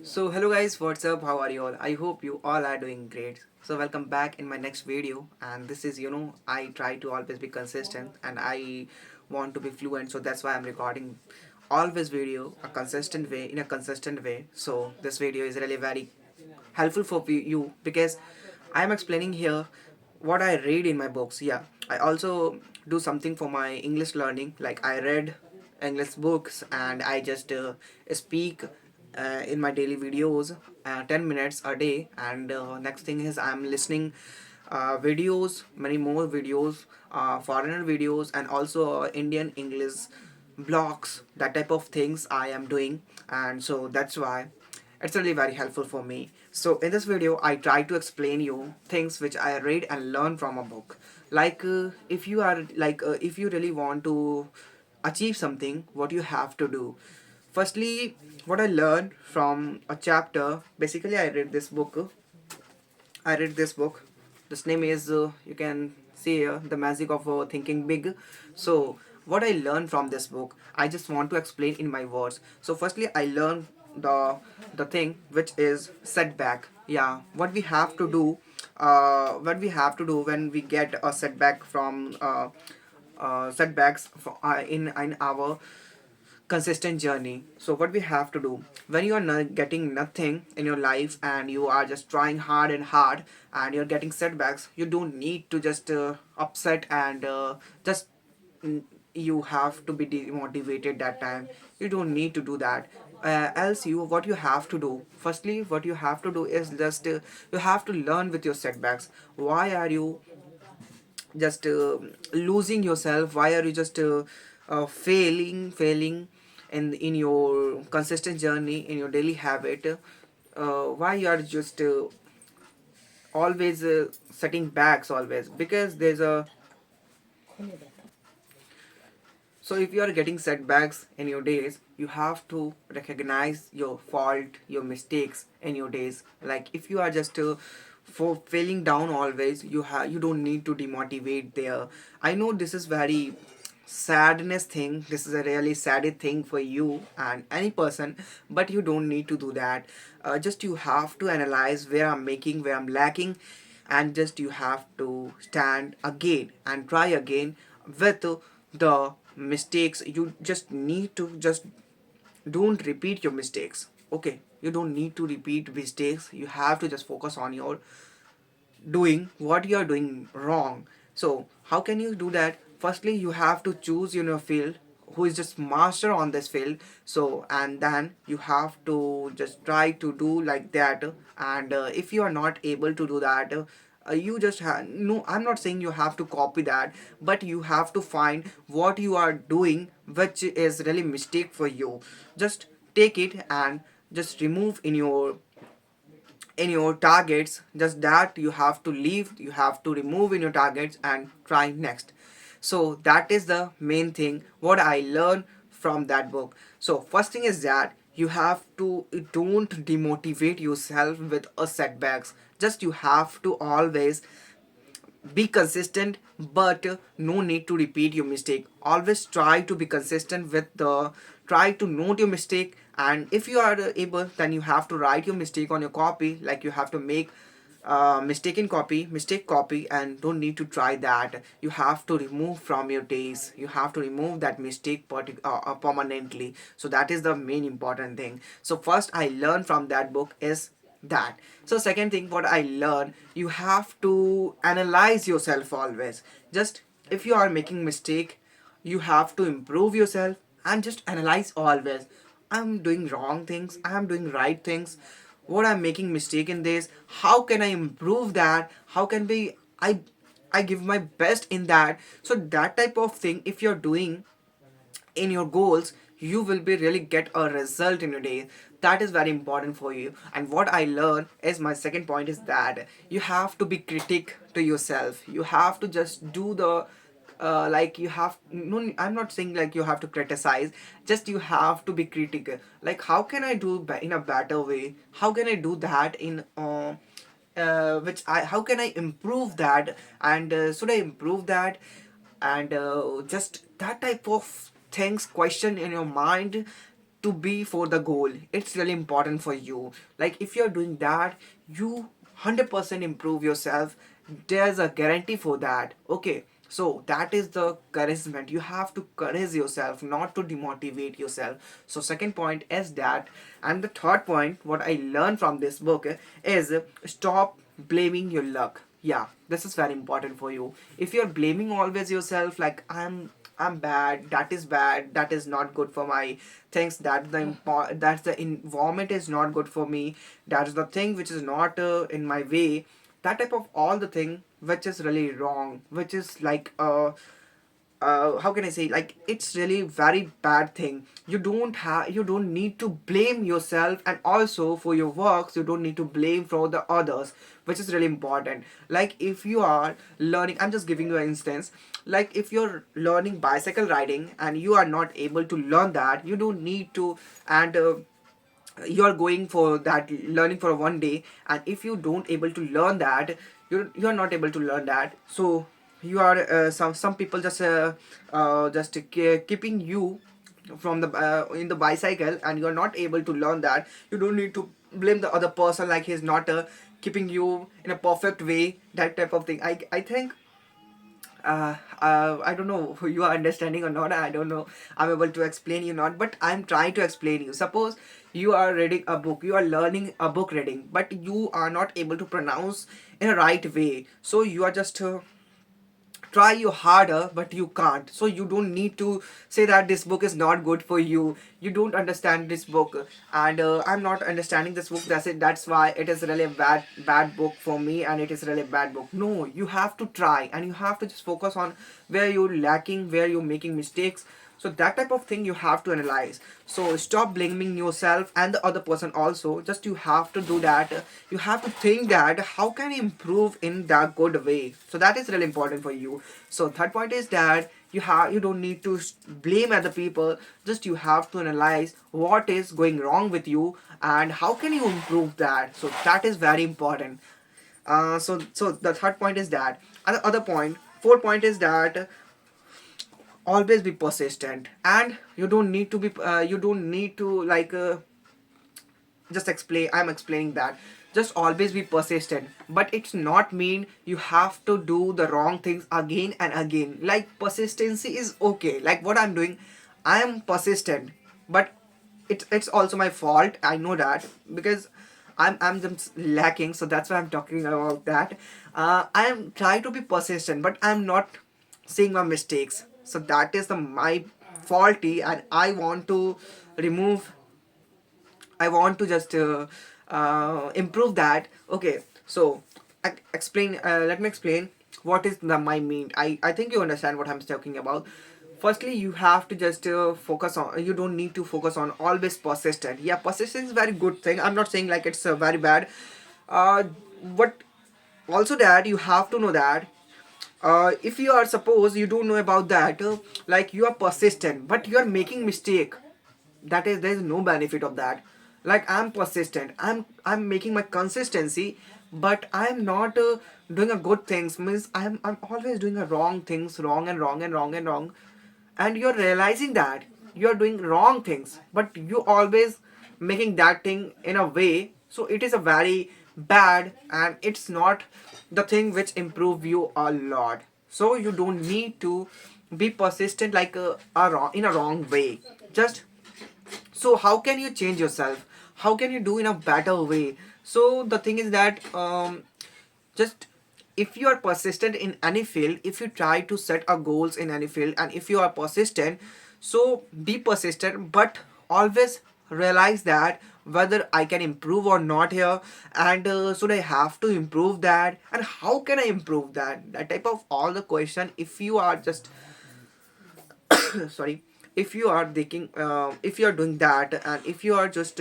So hello guys, what's up? How are you all? I hope you all are doing great. So welcome back in my next video, and this is I try to always be consistent and I want to be fluent, so that's why I'm recording always video a consistent way in a consistent way. So this video is really very helpful for you because I am explaining here what I read in my books. Yeah, I also do something for my English learning, like I read English books and I just speak in my daily videos 10 minutes a day, and next thing is I'm listening videos, many more videos, foreigner videos, and also Indian English blogs, that type of things I am doing. And so that's why it's really very helpful for me. So in this video I try to explain you things which I read and learn from a book. Like if you really want to achieve something, what you have to do. Firstly, what I learned from a chapter, basically I read this book. This name is you can see here, The Magic of Thinking Big. So what I learned from this book, I just want to explain in my words. So firstly, I learned the thing which is setback. Yeah, what we have to do when we get a setback from setbacks in our consistent journey. So what we have to do when you are not getting nothing in your life and you are just trying hard and hard and you're getting setbacks, you don't need to just upset and just mm, you have to be demotivated that time. You don't need to do that. Else you what you have to do, firstly what you have to do is just you have to learn with your setbacks. Why are you just losing yourself? Why are you just failing in your consistent journey in your daily habit? Why you are just always setting backs always? Because there's a So if you are getting setbacks in your days, you have to recognize your fault, your mistakes in your days. Like if you are just for failing down always, you don't need to demotivate there. I know this is very sadness thing. This is a really sad thing for you and any person, but you don't need to do that. Just you have to analyze where I'm making, where I'm lacking, and just you have to stand again and try again with the mistakes. You just need to just don't repeat your mistakes. Okay, you don't need to repeat mistakes. You have to just focus on your doing what you are doing wrong. So how can you do that? Firstly, you have to choose in your field who is just master on this field. So and then you have to just try to do like that. And if you are not able to do that, you just no, I'm not saying you have to copy that, but you have to find what you are doing which is really mistake for you. Just take it and just remove in your targets. Just that you have to leave, you have to remove in your targets and try next. So that is the main thing what I learned from that book. So first thing is that you have to don't demotivate yourself with a setbacks. Just you have to always be consistent, but no need to repeat your mistake. Always try to be consistent with the try to note your mistake, and if you are able, then you have to write your mistake on your copy. Like you have to make mistake copy, and don't need to try that. You have to remove from your days, you have to remove that mistake permanently. So that is the main important thing. So first I learned from that book is that. So second thing what I learned, you have to analyze yourself always. Just if you are making mistake, you have to improve yourself and just analyze always. I'm doing wrong things, I'm doing right things, what I'm making mistake in this, how can I improve that, how can be I give my best in that. So that type of thing if you're doing in your goals, you will be really get a result in your day. That is very important for you. And what I learned is my second point is that you have to be critic to yourself. You have to just do the like you have no, I'm not saying like you have to criticize, just you have to be critical. Like how can I do in a better way, how can I do that in which I how can I improve that, and should I improve that, and just that type of things question in your mind. to be for the goal. It's really important for you. Like if you're doing that, you 100% improve yourself. There's a guarantee for that. Okay, so that is the encouragement. You have to encourage yourself, not to demotivate yourself. So second point is that. And the third point what I learned from this book is stop blaming your luck. Yeah, this is very important for you. If you're blaming always yourself, like I'm bad, that is not good for my things, that's the environment is not good for me, that is the thing which is not in my way, that type of all the thing which is really wrong, which is like how can I say, like it's really very bad thing. You don't need to blame yourself, and also for your works you don't need to blame for the others, which is really important. Like if you are learning, I'm just giving you an instance, like if you're learning bicycle riding and you are not able to learn that, you don't need to, and you are going for that learning for one day, and if you don't able to learn that, you're not able to learn that, so you are some people just keeping you from the in the bicycle, and you're not able to learn that. You don't need to blame the other person, like he's not keeping you in a perfect way, that type of thing. I think I don't know who you are understanding or not. I don't know. I'm able to explain you not, but I'm trying to explain you. Suppose you are reading a book, you are learning a book reading, but you are not able to pronounce in a right way. So you are just try you harder but you can't, so you don't need to say that this book is not good for you, you don't understand this book, and I'm not understanding this book, that's it, that's why it is really a bad book for me, and it is really a bad book. No, you have to try, and you have to just focus on where you're lacking, where you're making mistakes. So that type of thing you have to analyze. So stop blaming yourself and the other person also. Just you have to do that. You have to think that how can I improve in that good way. So that is really important for you. So third point is that you don't need to blame other people. Just you have to analyze what is going wrong with you and how can you improve that. So that is very important. So the third point is that. And the other point, fourth point is that always be persistent, and you don't need to like just explain, I'm explaining that just always be persistent, but it's not mean you have to do the wrong things again and again. Like persistency is okay, like what I'm doing, I am persistent, but it's also my fault, I know that, because I'm just lacking, so that's why I'm talking about that. I am trying to be persistent, but I'm not seeing my mistakes, so that is the my faulty, and I want to remove, I want to just improve that. Okay, so explain. Let me explain what is the my mean. I think you understand what I'm talking about. Firstly, you have to just focus on. You don't need to focus on always persistent. Yeah, persistence is very good thing. I'm not saying like it's very bad. But also that you have to know that if you are, suppose you don't know about that, like you are persistent but you are making mistake, that is, there is no benefit of that. Like I'm persistent, I'm making my consistency, but I'm not doing a good things, means I'm always doing a wrong things, wrong and wrong and wrong and wrong, and you're realizing that you're doing wrong things, but you always making that thing in a way, so it is a very bad, and it's not the thing which improve you a lot. So you don't need to be persistent like a wrong, in a wrong way. Just, so how can you change yourself, how can you do in a better way? So the thing is that just, if you are persistent in any field, if you try to set a goals in any field, and if you are persistent, so be persistent, but always realize that whether I can improve or not here, and should I have to improve that, and how can I improve that, that type of all the question. If you are just sorry, if you are thinking, if you are doing that, and if you are just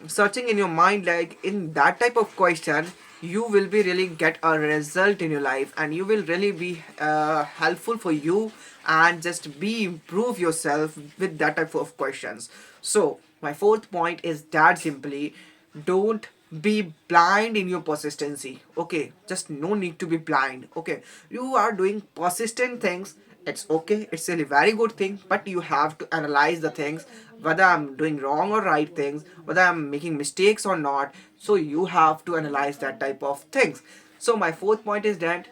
searching in your mind like in that type of question, you will be really get a result in your life, and you will really be helpful for you, and just be improve yourself with that type of questions. So my fourth point is that simply, don't be blind in your persistency. Okay, just no need to be blind. Okay, you are doing persistent things it's okay, it's a very good thing, but you have to analyze the things, whether I'm doing wrong or right things, whether I'm making mistakes or not. So you have to analyze that type of things. So my fourth point is that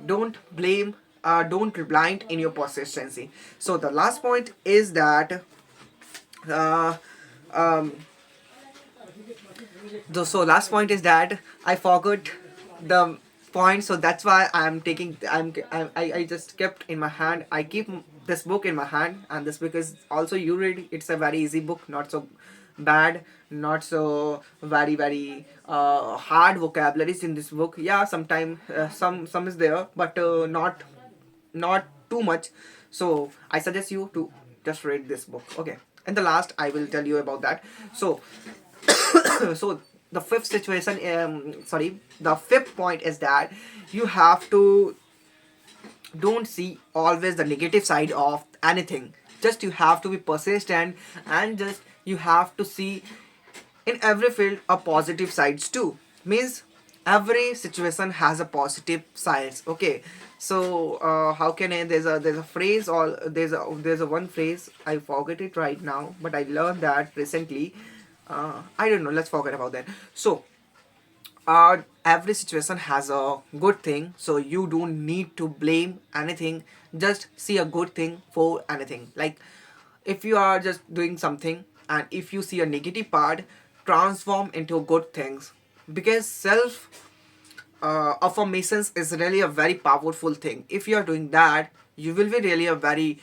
don't blame, don't be blind in your persistency. So the last point is that uh, um, so last point is that I forgot the point, so that's why I'm taking I just kept in my hand. I keep this book in my hand, and this book is also you read. It's a very easy book, not so bad, not so very hard vocabularies in this book. Yeah, sometime some is there, but not too much. So I suggest you to just read this book. Okay, and the last I will tell you about that. So so the fifth situation, sorry, the fifth point is that you have to don't see always the negative side of anything. Just you have to be persistent, and just you have to see in every field a positive sides too. Means every situation has a positive sides. Okay, so how can I, there's a phrase, or there's a one phrase, I forget it right now, but I learned that recently. I don't know, let's forget about that. So every situation has a good thing, so you don't need to blame anything. Just see a good thing for anything. Like if you are just doing something, and if you see a negative part, transform into good things. Because self affirmations is really a very powerful thing. If you are doing that, you will be really a very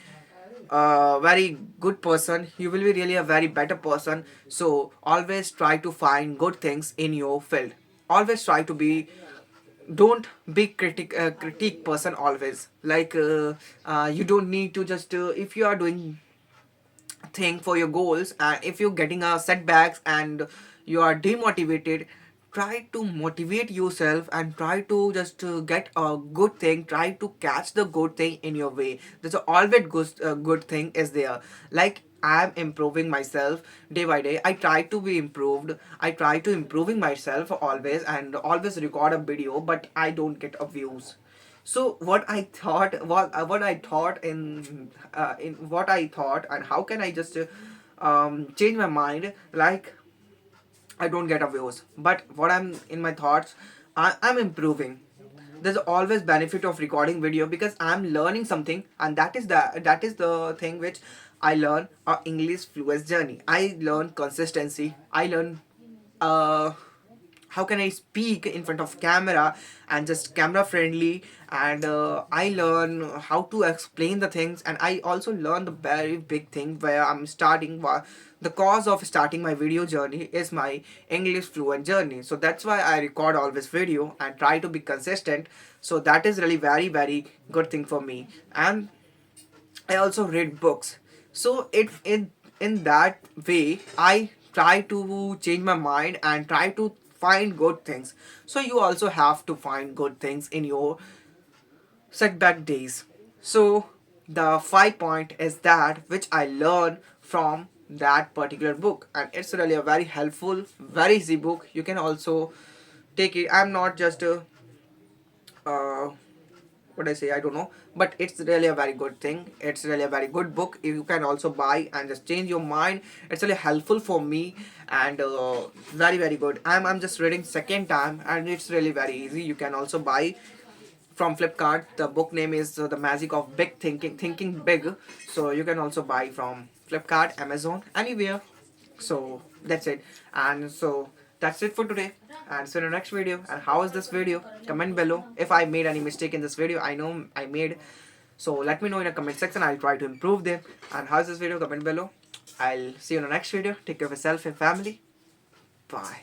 good person, you will be really a very better person. So always try to find good things in your field. Always try to be, don't be critique person always. Like you don't need to just if you are doing thing for your goals, and if you're getting setbacks and you are demotivated, try to motivate yourself and try to just get a good thing, try to catch the good thing in your way. There's always good thing is there. Like I'm improving myself day by day, I try to be improved, I try to improving myself always, and always record a video, but I don't get a views. So what I thought in what I thought, and how can I just change my mind? Like I don't get a views, but what I'm in my thoughts, I'm improving. There's always benefit of recording video, because I'm learning something, and that is the thing which I learn. English fluent journey, I learn consistency, I learn uh how can I speak in front of camera, and just camera friendly, and I learn how to explain the things, and I also learn the very big thing where I'm starting. The cause of starting my video journey is my English fluent journey. So that's why I record all this video and try to be consistent. So that is really very good thing for me. And I also read books. So it in that way I try to change my mind and try to find good things. So you also have to find good things in your setback days. So the 5 point is that which I learned from that particular book, and it's really a very helpful, very easy book. You can also take it. I'm not just uh, what I say, I don't know, but it's really a very good thing. It's really a very good book. You can also buy and just change your mind. It's really helpful for me, and very good. I'm just reading second time, and it's really very easy. You can also buy from Flipkart. The book name is The Magic of Big Thinking, Thinking Big. So you can also buy from Flipkart, Amazon, anywhere. So that's it. And so that's it for today. And see you in the next video. And how is this video? Comment below. If I made any mistake in this video, I know I made. So let me know in the comment section. I'll try to improve them. And how's this video? Comment below. I'll see you in the next video. Take care of yourself and family. Bye.